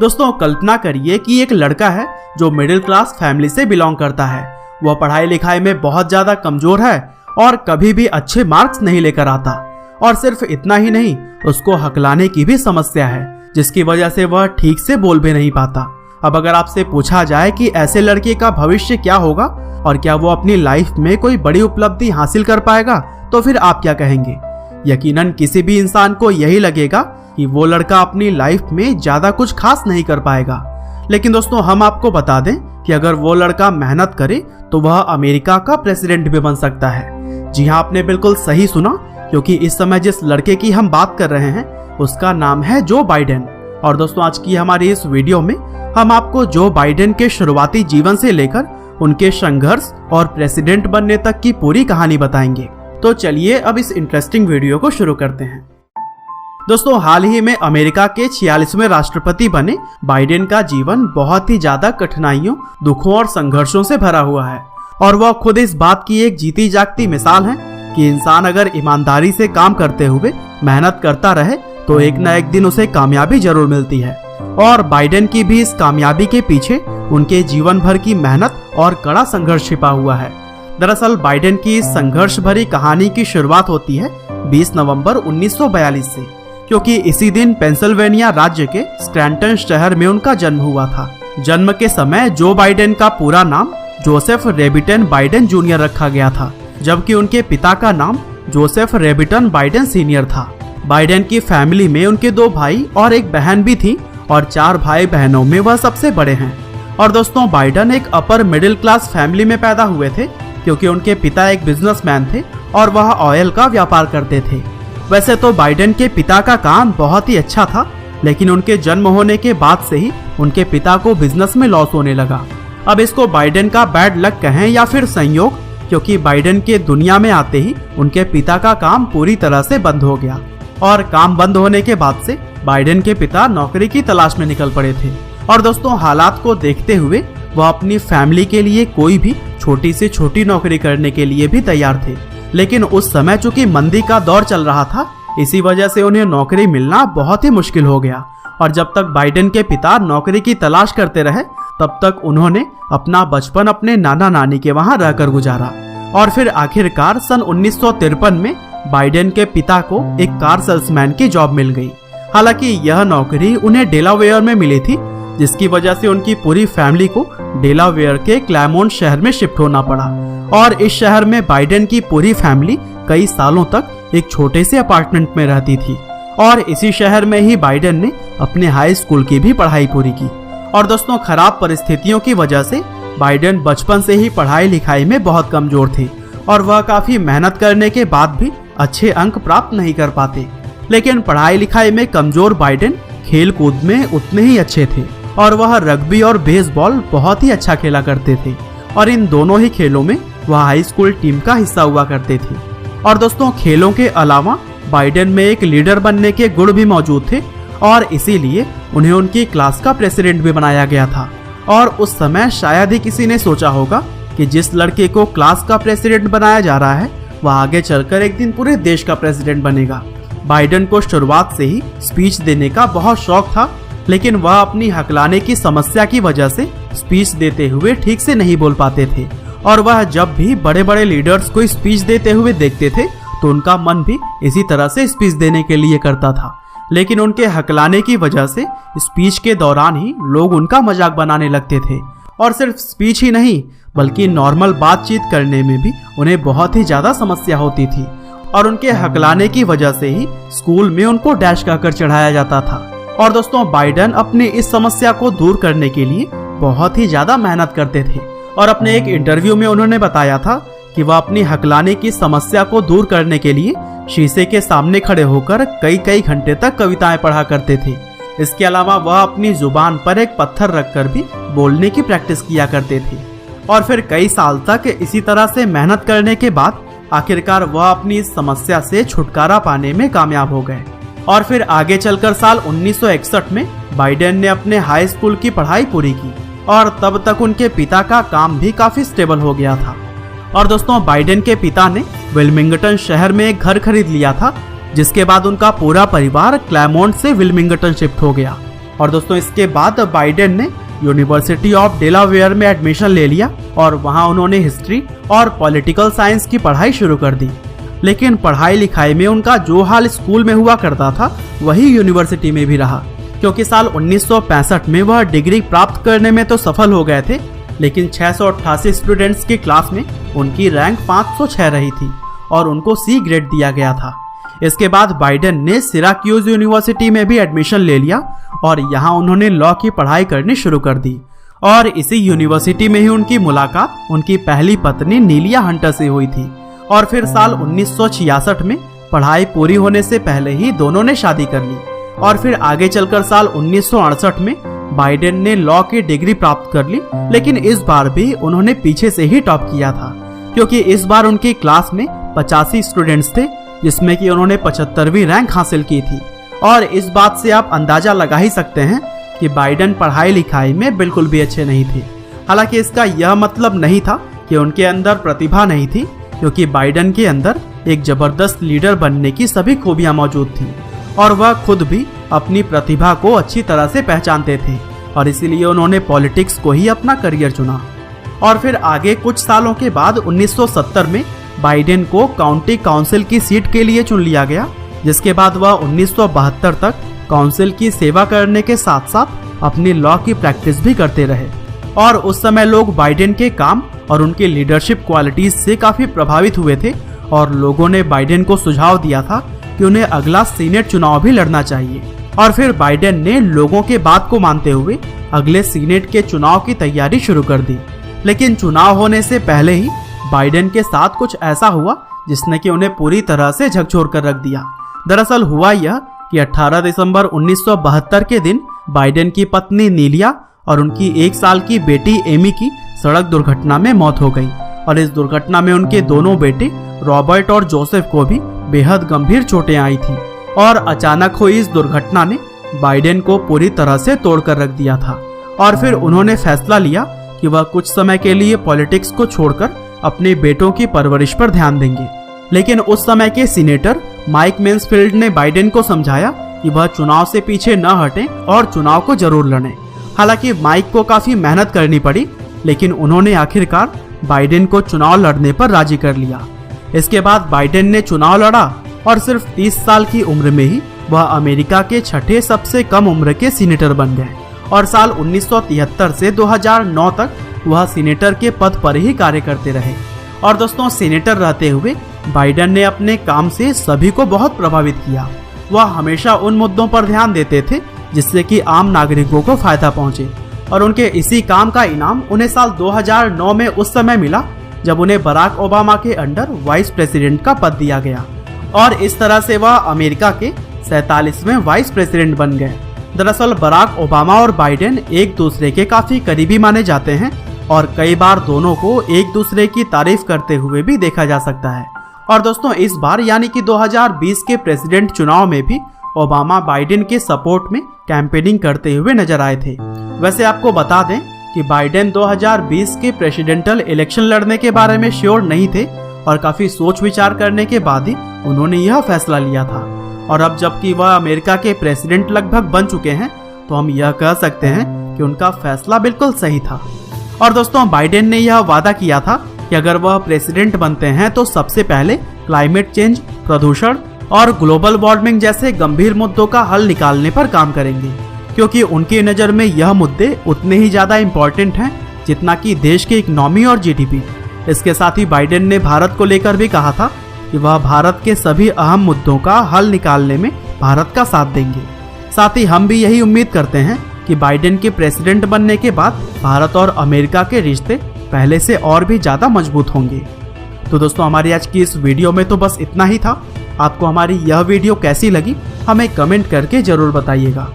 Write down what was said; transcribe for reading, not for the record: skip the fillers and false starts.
दोस्तों कल्पना करिए कि एक लड़का है जो मिडिल क्लास फैमिली से बिलोंग करता है। वह पढ़ाई लिखाई में बहुत ज्यादा कमजोर है और कभी भी अच्छे मार्क्स नहीं लेकर आता। और सिर्फ इतना ही नहीं, उसको हकलाने की भी समस्या है, जिसकी वजह से वह ठीक से बोल भी नहीं पाता। अब अगर आपसे पूछा जाए कि ऐसे लड़के का भविष्य क्या होगा और क्या वो अपनी लाइफ में कोई बड़ी उपलब्धि हासिल कर पाएगा, तो फिर आप क्या कहेंगे? यकीनन किसी भी इंसान को यही लगेगा कि वो लड़का अपनी लाइफ में ज्यादा कुछ खास नहीं कर पाएगा। लेकिन दोस्तों हम आपको बता दें कि अगर वो लड़का मेहनत करे तो वह अमेरिका का प्रेसिडेंट भी बन सकता है। जी हाँ, आपने बिल्कुल सही सुना, क्योंकि इस समय जिस लड़के की हम बात कर रहे हैं उसका नाम है जो बाइडेन। और दोस्तों आज की हमारी इस वीडियो में हम आपको जो बाइडेन के शुरुआती जीवन से लेकर उनके संघर्ष और प्रेसिडेंट बनने तक की पूरी कहानी बताएंगे। तो चलिए अब इस इंटरेस्टिंग वीडियो को शुरू करते हैं। दोस्तों हाल ही में अमेरिका के 46वें राष्ट्रपति बने बाइडेन का जीवन बहुत ही ज्यादा कठिनाइयों, दुखों और संघर्षों से भरा हुआ है। और वह खुद इस बात की एक जीती जागती मिसाल है कि इंसान अगर ईमानदारी से काम करते हुए मेहनत करता रहे तो एक न एक दिन उसे कामयाबी जरूर मिलती है। और बाइडेन की भी इस कामयाबी के पीछे उनके जीवन भर की मेहनत और कड़ा संघर्ष छिपा हुआ है। दरअसल बाइडेन की इस संघर्ष भरी कहानी की शुरुआत होती है 20 नवंबर 1942 से, क्योंकि इसी दिन पेंसिल्वेनिया राज्य के स्क्रैंटन शहर में उनका जन्म हुआ था। जन्म के समय जो बाइडेन का पूरा नाम जोसेफ रेबिटन बाइडेन जूनियर रखा गया था, जबकि उनके पिता का नाम जोसेफ रेबिटन बाइडेन सीनियर था। बाइडेन की फैमिली में उनके 2 भाई और एक बहन भी थी और 4 भाई बहनों में वह सबसे बड़े हैं। और दोस्तों बाइडेन एक अपर मिडिल क्लास फैमिली में पैदा हुए थे, क्योंकि उनके पिता एक बिजनेसमैन थे और वह ऑयल का व्यापार करते थे। वैसे तो बाइडेन के पिता का काम बहुत ही अच्छा था, लेकिन उनके जन्म होने के बाद से ही उनके पिता को बिजनेस में लॉस होने लगा। अब इसको बाइडेन का बैड लक कहें या फिर संयोग, क्योंकि बाइडेन के दुनिया में आते ही उनके पिता का काम पूरी तरह से बंद हो गया। और काम बंद होने के बाद से बाइडेन के पिता नौकरी की तलाश में निकल पड़े थे। और दोस्तों हालात को देखते हुए वह अपनी फैमिली के लिए कोई भी छोटी से छोटी नौकरी करने के लिए भी तैयार थे। लेकिन उस समय चूंकि मंदी का दौर चल रहा था, इसी वजह से उन्हें नौकरी मिलना बहुत ही मुश्किल हो गया। और जब तक बाइडेन के पिता नौकरी की तलाश करते रहे, तब तक उन्होंने अपना बचपन अपने नाना नानी के वहां रहकर गुजारा। और फिर आखिरकार सन 1953 में बाइडेन के पिता को एक कार सेल्समैन की जॉब मिल गई। हालांकि यह नौकरी उन्हें डेलावेयर में मिली थी, जिसकी वजह से उनकी पूरी फैमिली को डेलावेयर के क्लैमोंट शहर में शिफ्ट होना पड़ा। और इस शहर में बाइडेन की पूरी फैमिली कई सालों तक एक छोटे से अपार्टमेंट में रहती थी। और इसी शहर में ही बाइडेन ने अपने हाई स्कूल की भी पढ़ाई पूरी की। और दोस्तों खराब परिस्थितियों की वजह से बाइडेन बचपन से ही पढ़ाई लिखाई में बहुत कमजोर थे और वह काफी मेहनत करने के बाद भी अच्छे अंक प्राप्त नहीं कर पाते। लेकिन पढ़ाई लिखाई में कमजोर बाइडेन खेल कूद में उतने ही अच्छे थे और वह रग्बी और बेसबॉल बहुत ही अच्छा खेला करते थे। और इन दोनों ही खेलों में वह हाई स्कूल टीम का हिस्सा हुआ करते थे। और दोस्तों खेलों के अलावा बाइडेन में एक लीडर बनने के गुण भी मौजूद थे और इसीलिए उन्हें उनकी क्लास का प्रेसिडेंट भी बनाया गया था। और उस समय शायद ही किसी ने सोचा होगा कि जिस लड़के को क्लास का प्रेसिडेंट बनाया जा रहा है वह आगे चलकर एक दिन पूरे देश का प्रेसिडेंट बनेगा। बाइडेन को शुरुआत से ही स्पीच देने का बहुत शौक था, लेकिन वह अपनी हकलाने की समस्या की वजह से स्पीच देते हुए ठीक से नहीं बोल पाते थे। और वह जब भी बड़े बड़े लीडर्स को स्पीच देते हुए देखते थे तो उनका मन भी इसी तरह से स्पीच देने के लिए करता था। लेकिन उनके हकलाने की वजह से स्पीच के दौरान ही लोग उनका मजाक बनाने लगते थे। और सिर्फ स्पीच ही नहीं, बल्कि नॉर्मल बातचीत करने में भी उन्हें बहुत ही ज्यादा समस्या होती थी। और उनके हकलाने की वजह से ही स्कूल में उनको डैश कहकर चढ़ाया जाता था। और दोस्तों बाइडेन अपनी इस समस्या को दूर करने के लिए बहुत ही ज्यादा मेहनत करते थे। और अपने एक इंटरव्यू में उन्होंने बताया था कि वह अपनी हकलाने की समस्या को दूर करने के लिए शीशे के सामने खड़े होकर कई घंटे तक कविताएं पढ़ा करते थे। इसके अलावा वह अपनी जुबान पर एक पत्थर रखकर भी बोलने की प्रैक्टिस किया करते थे। और फिर कई साल तक इसी तरह से मेहनत करने के बाद आखिरकार वह अपनी इस समस्या से छुटकारा पाने में कामयाब हो गए। और फिर आगे चलकर साल 1961 में बाइडेन ने अपने हाई स्कूल की पढ़ाई पूरी की और तब तक उनके पिता का काम भी काफी स्टेबल हो गया था। और दोस्तों बाइडेन के पिता ने विल्मिंगटन शहर में एक घर खरीद लिया था, जिसके बाद उनका पूरा परिवार क्लैमोंट से विल्मिंगटन शिफ्ट हो गया। और दोस्तों इसके बाद बाइडेन ने यूनिवर्सिटी ऑफ डेलावेयर में एडमिशन ले लिया और वहां उन्होंने हिस्ट्री और पॉलिटिकल साइंस की पढ़ाई शुरू कर दी। लेकिन पढ़ाई लिखाई में उनका जो हाल स्कूल में हुआ करता था वही यूनिवर्सिटी में भी रहा, क्योंकि साल 1965 में वह डिग्री प्राप्त करने में तो सफल हो गए थे, लेकिन 688 स्टूडेंट्स की क्लास में उनकी रैंक 506 रही थी और उनको सी ग्रेड दिया गया था। इसके बाद बाइडेन ने सिराक्यूज यूनिवर्सिटी में भी एडमिशन ले लिया और यहाँ उन्होंने लॉ की पढ़ाई करनी शुरू कर दी। और इसी यूनिवर्सिटी में ही उनकी मुलाकात उनकी पहली पत्नी नीलिया हंटर से हुई थी और फिर साल 1966 में पढ़ाई पूरी होने से पहले ही दोनों ने शादी कर ली। और फिर आगे चलकर साल 1968 में बाइडेन ने लॉ की डिग्री प्राप्त कर ली, लेकिन इस बार भी उन्होंने पीछे से ही टॉप किया था, क्योंकि इस बार उनकी क्लास में 85 स्टूडेंट्स थे, जिसमें कि उन्होंने 75वीं रैंक हासिल की थी। और इस बात से आप अंदाजा लगा ही सकते हैं कि बाइडेन पढ़ाई लिखाई में बिल्कुल भी अच्छे नहीं थे। हालांकि इसका यह मतलब नहीं था कि उनके अंदर प्रतिभा नहीं थी, क्योंकि बाइडेन के अंदर एक जबरदस्त लीडर बनने की सभी खूबियां मौजूद थी और वह खुद भी अपनी प्रतिभा को अच्छी तरह से पहचानते थे और इसीलिए उन्होंने पॉलिटिक्स को ही अपना करियर चुना। और फिर आगे कुछ सालों के बाद 1970 में बाइडेन को काउंटी काउंसिल की सीट के लिए चुन लिया गया, जिसके बाद वह 1972 तक काउंसिल की सेवा करने के साथ साथ अपनी लॉ की प्रैक्टिस भी करते रहे। और उस समय लोग बाइडेन के काम और उनकी लीडरशिप क्वालिटीज से काफी प्रभावित हुए थे और लोगों ने बाइडेन को सुझाव दिया था कि उन्हें अगला सीनेट चुनाव भी लड़ना चाहिए। और फिर बाइडेन ने लोगों के बात को मानते हुए अगले सीनेट के चुनाव की तैयारी शुरू कर दी। लेकिन चुनाव होने से पहले ही बाइडेन के साथ कुछ ऐसा हुआ जिसने कि उन्हें पूरी तरह से झकझोर कर रख दिया। दरअसल हुआ यह कि 18 दिसंबर 1972 के दिन बाइडेन की पत्नी नीलिया और उनकी 1 साल की बेटी एमी की सड़क दुर्घटना में मौत हो गई और इस दुर्घटना में उनके दोनों बेटे रॉबर्ट और जोसेफ को भी बेहद गंभीर चोटें आई थी। और अचानक हुई इस दुर्घटना ने बाइडेन को पूरी तरह से तोड़कर रख दिया था और फिर उन्होंने फैसला लिया कि वह कुछ समय के लिए पॉलिटिक्स को छोड़कर अपने बेटों की परवरिश पर ध्यान देंगे। लेकिन उस समय के सीनेटर माइक मेन्सफील्ड ने बाइडेन को समझाया कि वह चुनाव से पीछे न हटें और चुनाव को जरूर लड़ें। हालांकि माइक को काफी मेहनत करनी पड़ी, लेकिन उन्होंने आखिरकार बाइडेन को चुनाव लड़ने पर राजी कर लिया। इसके बाद बाइडेन ने चुनाव लड़ा और सिर्फ 30 साल की उम्र में ही वह अमेरिका के छठे सबसे कम उम्र के सीनेटर बन गए और साल 1973 से 2009 तक वह सीनेटर के पद पर ही कार्य करते रहे। और दोस्तों, सीनेटर रहते हुए बाइडेन ने अपने काम से सभी को बहुत प्रभावित किया। वह हमेशा उन मुद्दों पर ध्यान देते थे जिससे कि आम नागरिकों को फायदा पहुंचे और उनके इसी काम का इनाम उन्हें साल 2009 में उस समय मिला जब उन्हें बराक ओबामा के अंडर वाइस प्रेसिडेंट का पद दिया गया और इस तरह से वह अमेरिका के 47वें वाइस प्रेसिडेंट बन गए। दरअसल बराक ओबामा और बाइडेन एक दूसरे के काफी करीबी माने जाते हैं और कई बार दोनों को एक दूसरे की तारीफ करते हुए भी देखा जा सकता है। और दोस्तों, इस बार यानी कि 2020 के प्रेसिडेंट चुनाव में भी ओबामा बाइडेन के सपोर्ट में कैंपेनिंग करते हुए नजर आए थे। वैसे आपको बता दें कि बाइडेन 2020 के प्रेसिडेंशियल इलेक्शन लड़ने के बारे में श्योर नहीं थे और काफी सोच विचार करने के बाद ही उन्होंने यह फैसला लिया था। और अब जबकि वह अमेरिका के प्रेसिडेंट लगभग बन चुके हैं, तो हम यह कह सकते हैं कि उनका फैसला बिल्कुल सही था। और दोस्तों, बाइडेन ने यह वादा किया था कि अगर वह प्रेसिडेंट बनते हैं तो सबसे पहले क्लाइमेट चेंज, प्रदूषण और ग्लोबल वार्मिंग जैसे गंभीर मुद्दों का हल निकालने पर काम करेंगे, क्योंकि उनकी नज़र में यह मुद्दे उतने ही ज़्यादा इम्पोर्टेंट हैं जितना कि देश की इकोनॉमी और जीडीपी। इसके साथ ही बाइडेन ने भारत को लेकर भी कहा था कि वह भारत के सभी अहम मुद्दों का हल निकालने में भारत का साथ देंगे। साथ ही हम भी यही उम्मीद करते हैं कि बाइडेन के प्रेसिडेंट बनने के बाद भारत और अमेरिका के रिश्ते पहले से और भी ज़्यादा मजबूत होंगे। तो दोस्तों, हमारी आज की इस वीडियो में तो बस इतना ही था। आपको हमारी यह वीडियो कैसी लगी हमें कमेंट करके जरूर बताइएगा।